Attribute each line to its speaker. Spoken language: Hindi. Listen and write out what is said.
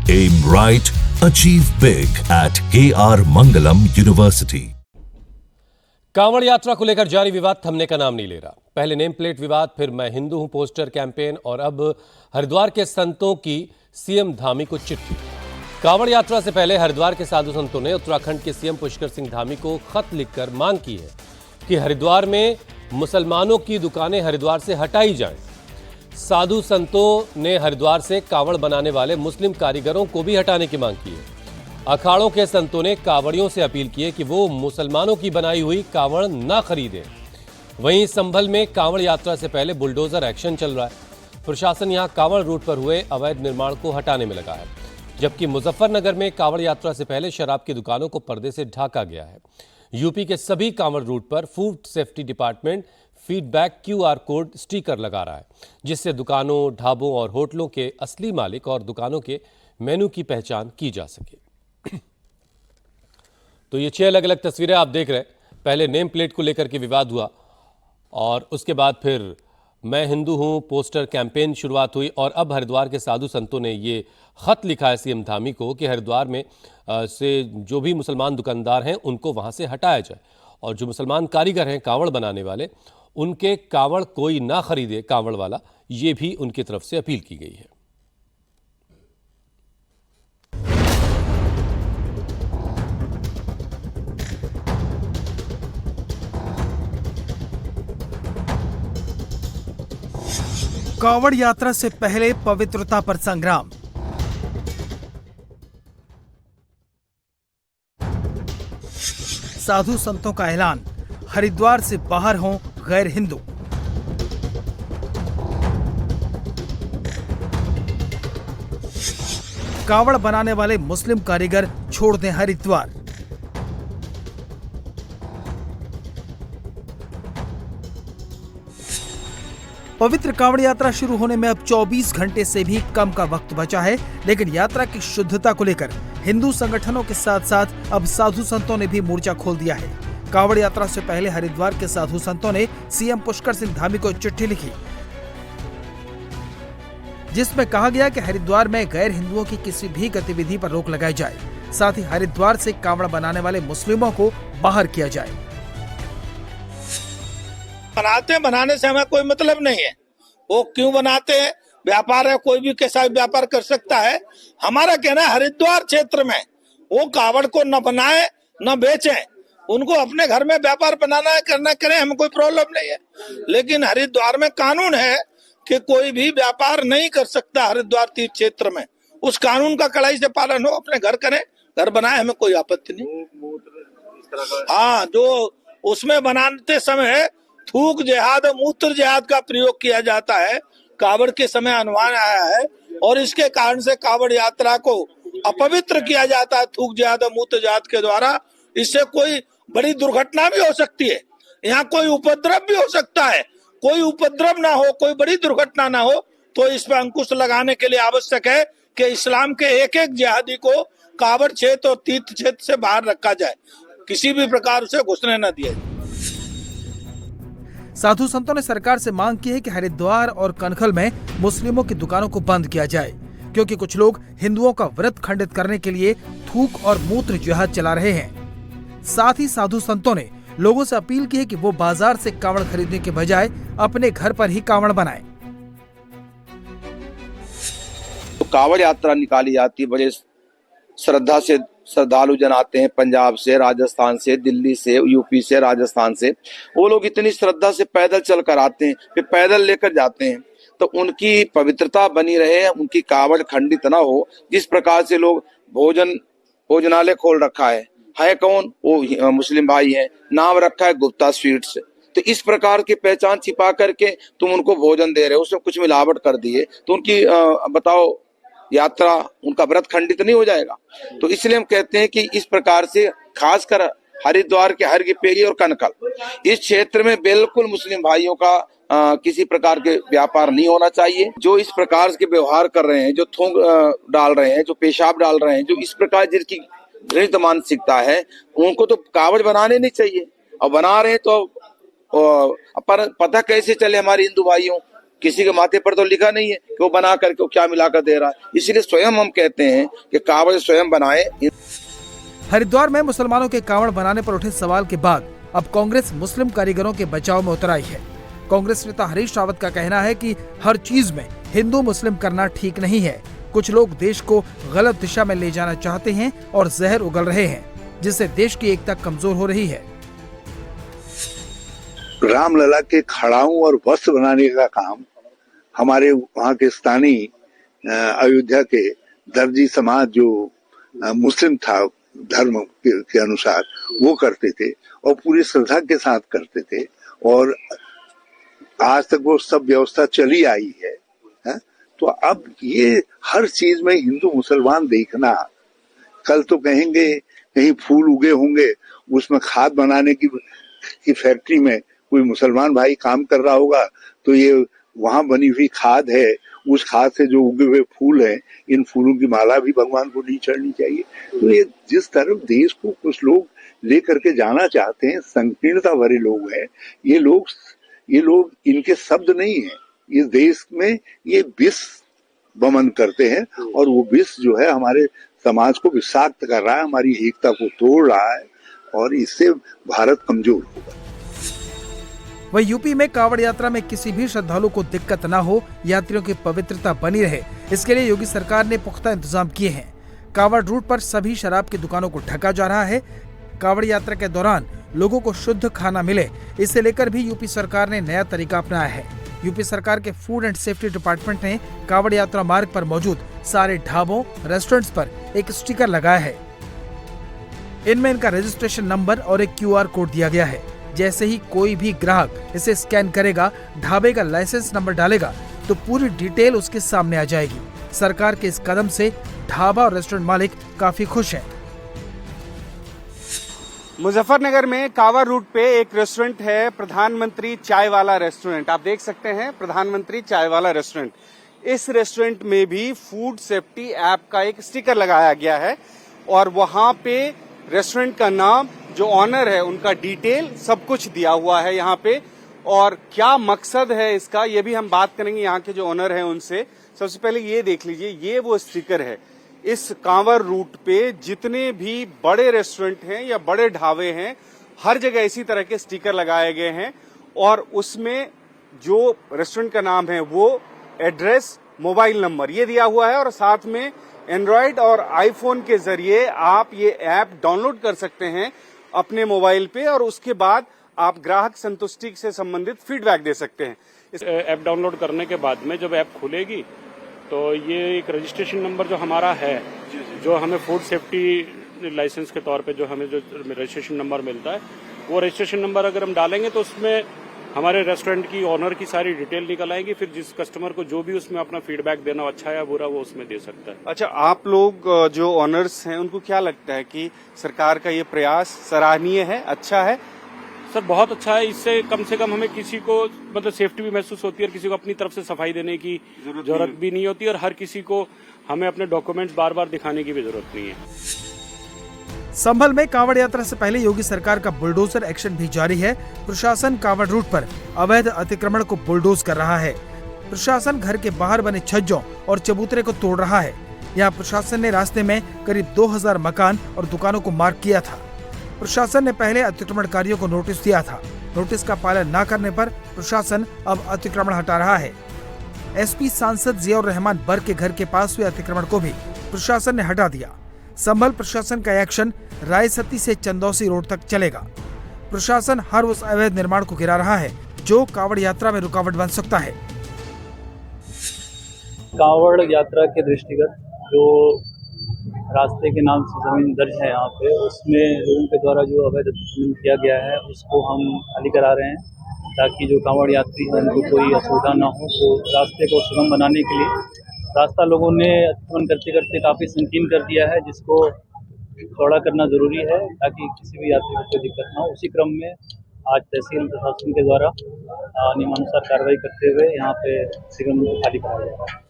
Speaker 1: Aim right, achieve big at KR Mangalam University.
Speaker 2: Kanwar यात्रा को लेकर जारी विवाद थमने का नाम नहीं ले रहा। पहले नेम प्लेट विवाद, फिर मैं हिंदू हूं पोस्टर कैंपेन और अब हरिद्वार के संतों की सीएम धामी को चिट्ठी। कांवड़ यात्रा से पहले हरिद्वार के साधु संतों ने उत्तराखंड के सीएम पुष्कर सिंह धामी को खत लिखकर मांग की है कि हरिद्वार में मुसलमानों की दुकानें हरिद्वार से हटाई जाएं। साधु संतों ने हरिद्वार से कांवड़ बनाने वाले मुस्लिम कारीगरों को भी हटाने की मांग की है। अखाड़ों के संतों ने कांवड़ियों से अपील की है कि वो मुसलमानों की बनाई हुई कांवड़ ना खरीदें। वहीं संभल में कांवड़ यात्रा से पहले बुलडोजर एक्शन चल रहा है। प्रशासन यहां कांवड़ रूट पर हुए अवैध निर्माण को हटाने में लगा है, जबकि मुजफ्फरनगर में कांवड़ यात्रा से पहले शराब की दुकानों को पर्दे से ढका गया है। यूपी के सभी कांवड़ रूट पर food safety department feedback QR code sticker लगा रहा है, जिससे दुकानों, ढाबों और होटलों के असली मालिक और दुकानों के मेनू की पहचान की जा सके। तो ये 6 अलग अलग तस्वीरें आप देख रहे हैं। पहले नेम प्लेट को लेकर के विवाद हुआ और उसके बाद फिर मैं हिंदू हूं पोस्टर कैंपेन शुरुआत हुई और अब हरिद्वार के साधु संतों ने ये खत लिखा है सीएम धामी को कि हरिद्वार में से जो भी मुसलमान दुकानदार हैं उनको वहां से हटाया जाए और जो मुसलमान कारीगर हैं कांवड़ बनाने वाले, उनके कांवड़ कोई ना खरीदे कांवड़ वाला, ये भी उनकी तरफ से अपील की गई है।
Speaker 3: कांवड़ यात्रा से पहले पवित्रता पर संग्राम। साधु संतों का ऐलान, हरिद्वार से बाहर हों गैर हिंदू। कांवड़ बनाने वाले मुस्लिम कारीगर छोड़ दें हरिद्वार। पवित्र कांवड़ यात्रा शुरू होने में अब 24 घंटे से भी कम का वक्त बचा है, लेकिन यात्रा की शुद्धता को लेकर हिंदू संगठनों के साथ साथ अब साधु संतों ने भी मोर्चा खोल दिया है। कांवड़ यात्रा से पहले हरिद्वार के साधु संतों ने सीएम पुष्कर सिंह धामी को चिट्ठी लिखी, जिसमें कहा गया कि हरिद्वार में गैर हिंदुओं की किसी भी गतिविधि पर रोक लगाई जाए, साथ ही हरिद्वार से कांवड़ बनाने वाले मुस्लिमों को बाहर किया जाए।
Speaker 4: बनाने से हमें कोई मतलब नहीं है, वो क्यों बनाते हैं, व्यापार है, कोई भी कैसा व्यापार कर सकता है। हमारा कहना है हरिद्वार क्षेत्र में वो कांवड़ को न बनाए न बेचें, उनको अपने घर में व्यापार बनाना है, करना करें, हमें कोई प्रॉब्लम नहीं है। लेकिन हरिद्वार में कानून है कि कोई भी व्यापार नहीं कर सकता हरिद्वार तीर्थ क्षेत्र में। उस कानून का कड़ाई से पालन हो, अपने घर करें, घर बनाए, हमें कोई आपत्ति नहीं। हाँ, जो उसमें बनाते समय थूक जिहाद और मूत्र जिहाद का प्रयोग किया जाता है, कांवड़ के समय अनुमान आया है और इसके कारण से कांवड़ यात्रा को अपवित्र किया जाता है थूक जिहाद और मूत्र जिहाद के द्वारा। इससे कोई बड़ी दुर्घटना भी हो सकती है, यहाँ कोई उपद्रव भी हो सकता है। कोई उपद्रव ना हो, कोई बड़ी दुर्घटना ना हो, तो इस पर अंकुश लगाने के लिए आवश्यक है कि इस्लाम के एक एक जिहादी को कांवड़ क्षेत्र और तीर्थ क्षेत्र से बाहर रखा जाए, किसी भी प्रकार से घुसने न दिया जाए।
Speaker 3: साधु संतों ने सरकार से मांग की है कि हरिद्वार और कनखल में मुस्लिमों की दुकानों को बंद किया जाए, क्योंकि कुछ लोग हिंदुओं का व्रत खंडित करने के लिए थूक और मूत्र जिहाद चला रहे हैं। साथ ही साधु संतों ने लोगों से अपील की है कि वो बाजार से कांवड़ खरीदने के बजाय अपने घर पर ही कांवड़ बनाएं।
Speaker 5: तो कांवड़ यात्रा निकाली जाती है, बड़े श्रद्धा से श्रद्धालु जन आते हैं, पंजाब से, राजस्थान से, दिल्ली से, यूपी से, राजस्थान से। वो लोग इतनी श्रद्धा से पैदल चल कर आते हैं, फिर पैदल लेकर जाते हैं, तो उनकी पवित्रता बनी रहे, उनकी कांवड़ खंडित ना हो। जिस प्रकार से लोग भोजनालय खोल रखा है कौन? वो मुस्लिम भाई है, नाम रखा है गुप्ता स्वीट्स। तो इस प्रकार की पहचान छिपा करके तुम उनको भोजन दे रहे हो, उसमें कुछ मिलावट कर दिए, तो उनकी बताओ यात्रा, उनका व्रत खंडित नहीं हो जाएगा? तो इसलिए हम कहते हैं कि इस प्रकार से खासकर हरिद्वार के हरगिपेरी और कनकल इस क्षेत्र में बिल्कुल मुस्लिम भाइयों का किसी प्रकार के व्यापार नहीं होना चाहिए। जो इस प्रकार के व्यवहार कर रहे हैं, जो थूक डाल रहे हैं, जो पेशाब डाल रहे हैं, जो इस प्रकार जिसकी घृणित मानसिकता है, उनको तो कावड़ बनाने नहीं चाहिए। और बना रहे हैं तो पर पता कैसे चले हमारे हिंदू भाइयों किसी के माथे पर तो लिखा नहीं है कि वो बना करके वो क्या मिलाकर दे रहा है। इसीलिए स्वयं हम कहते हैं कि कावड़ स्वयं बनाए।
Speaker 3: हरिद्वार में मुसलमानों के कावड़ बनाने पर उठे सवाल के बाद अब कांग्रेस मुस्लिम कारीगरों के बचाव में उतर आई है। कांग्रेस नेता हरीश रावत का कहना है कि हर चीज में हिंदू मुस्लिम करना ठीक नहीं है। कुछ लोग देश को गलत दिशा में ले जाना चाहते हैं और जहर उगल रहे हैं, जिससे देश की एकता कमजोर हो रही है।
Speaker 6: रामलला के खड़ाऊ और वस्त्र बनाने का काम हमारे वहाँ के स्थानीय अयोध्या के दर्जी समाज जो मुस्लिम था धर्म के अनुसार वो करते थे और पूरी श्रद्धा के साथ करते थे और आज तक वो सब व्यवस्था चली आई है। तो अब ये हर चीज में हिंदू मुसलमान देखना, कल तो कहेंगे कहीं फूल उगे होंगे उसमें खाद बनाने की फैक्ट्री में कोई मुसलमान भाई काम कर रहा होगा तो ये वहां बनी हुई खाद है, उस खाद से जो उगे हुए फूल हैं, इन फूलों की माला भी भगवान को नहीं चढ़नी चाहिए। तो ये जिस तरफ देश को कुछ लोग लेकर के जाना चाहते हैं, संकीर्णता भरे लोग हैं, ये लोग इनके शब्द नहीं है। इस देश में ये विष वमन करते हैं और वो विष जो है हमारे समाज को विषाक्त कर रहा है, हमारी एकता को तोड़ रहा है और इससे भारत कमजोर होगा।
Speaker 3: वहीं यूपी में कावड़ यात्रा में किसी भी श्रद्धालु को दिक्कत न हो, यात्रियों की पवित्रता बनी रहे, इसके लिए योगी सरकार ने पुख्ता इंतजाम किए हैं। कावड़ रूट पर सभी शराब की दुकानों को ढका जा रहा है। कावड़ यात्रा के दौरान लोगों को शुद्ध खाना मिले, इसे लेकर भी यूपी सरकार ने नया तरीका अपनाया है। यूपी सरकार के फूड एंड सेफ्टी डिपार्टमेंट ने कावड़ यात्रा मार्ग पर मौजूद सारे ढाबों, रेस्टोरेंट्स पर एक स्टिकर लगाया है। इनमें इनका रजिस्ट्रेशन नंबर और एक QR कोड दिया गया है। जैसे ही कोई भी ग्राहक इसे स्कैन करेगा, ढाबे का लाइसेंस नंबर डालेगा तो पूरी डिटेल उसके सामने आ जाएगी। सरकार के इस कदम से ढाबा और रेस्टोरेंट मालिक काफी खुश हैं।
Speaker 7: मुजफ्फरनगर में कांवड़ रूट पे एक रेस्टोरेंट है, प्रधानमंत्री चाय वाला रेस्टोरेंट। आप देख सकते हैं प्रधानमंत्री चाय वाला रेस्टोरेंट। इस रेस्टोरेंट में भी फूड सेफ्टी ऐप का एक स्टिकर लगाया गया है और वहां पे रेस्टोरेंट का नाम, जो ऑनर है उनका डिटेल, सब कुछ दिया हुआ है यहाँ पे। और क्या मकसद है इसका, ये भी हम बात करेंगे यहाँ के जो ऑनर हैं उनसे। सबसे पहले ये देख लीजिए, ये वो स्टिकर है। इस कांवड़ रूट पे जितने भी बड़े रेस्टोरेंट हैं या बड़े ढाबे हैं, हर जगह इसी तरह के स्टिकर लगाए गए हैं और उसमें जो रेस्टोरेंट का नाम है वो एड्रेस, मोबाइल नंबर ये दिया हुआ है और साथ में एंड्रॉइड और आईफोन के जरिए आप ये ऐप डाउनलोड कर सकते हैं अपने मोबाइल पे और उसके बाद आप ग्राहक संतुष्टि से संबंधित फीडबैक दे सकते हैं।
Speaker 8: इस ऐप डाउनलोड करने के बाद में जब ऐप खुलेगी तो ये एक रजिस्ट्रेशन नंबर जो हमारा है, जो हमें फूड सेफ्टी लाइसेंस के तौर पे जो हमें जो रजिस्ट्रेशन नंबर मिलता है, वो रजिस्ट्रेशन नंबर अगर हम डालेंगे तो उसमें हमारे रेस्टोरेंट की ओनर की सारी डिटेल निकल आएगी। फिर जिस कस्टमर को जो भी उसमें अपना फीडबैक देना, अच्छा या बुरा, वो उसमें दे सकता है।
Speaker 7: अच्छा, आप लोग जो ऑनर्स हैं उनको क्या लगता है कि सरकार का ये प्रयास सराहनीय है, अच्छा है?
Speaker 8: सर बहुत अच्छा है। इससे कम से कम हमें किसी को मतलब सेफ्टी भी महसूस होती है और किसी को अपनी तरफ से सफाई देने की जरूरत भी नहीं होती और हर किसी को हमें अपने डॉक्यूमेंट्स बार बार दिखाने की भी जरूरत नहीं है।
Speaker 3: संभल में कांवड़ यात्रा से पहले योगी सरकार का बुलडोजर एक्शन भी जारी है। प्रशासन कांवड़ रूट पर अवैध अतिक्रमण को बुलडोज कर रहा है। प्रशासन घर के बाहर बने छज्जों और चबूतरे को तोड़ रहा है। यहाँ प्रशासन ने रास्ते में करीब 2000 मकान और दुकानों को मार्क किया था। प्रशासन ने पहले अतिक्रमणकारियों को नोटिस दिया था। नोटिस का पालन न करने पर प्रशासन अब अतिक्रमण हटा रहा है। SP सांसद जियाउर रहमान बर्क के घर के पास हुए अतिक्रमण को भी प्रशासन ने हटा दिया। संभल प्रशासन का एक्शन रायसती से चंदौसी रोड तक चलेगा। प्रशासन हर उस अवैध निर्माण को गिरा रहा है जो कांवड़ यात्रा में रुकावट बन सकता है।
Speaker 9: कांवड़ यात्रा के दृष्टिगत जो रास्ते के नाम से जमीन दर्ज है यहाँ पे, उसमें लोगों के द्वारा जो अवैध अतिक्रमण किया गया है उसको हम खाली करा रहे हैं ताकि जो कांवड़ यात्री हैं उनको कोई असुविधा ना हो। तो रास्ते को सुगम बनाने के लिए रास्ता लोगों ने अतिक्रमण करते करते काफ़ी संकीर्ण कर दिया है, जिसको चौड़ा करना जरूरी है ताकि किसी भी यात्री को कोई दिक्कत ना हो। उसी क्रम में आज तहसील प्रशासन के द्वारा नियमानुसार कार्रवाई करते हुए यहाँ पे अतिक्रमण को खाली कराया जाएगा।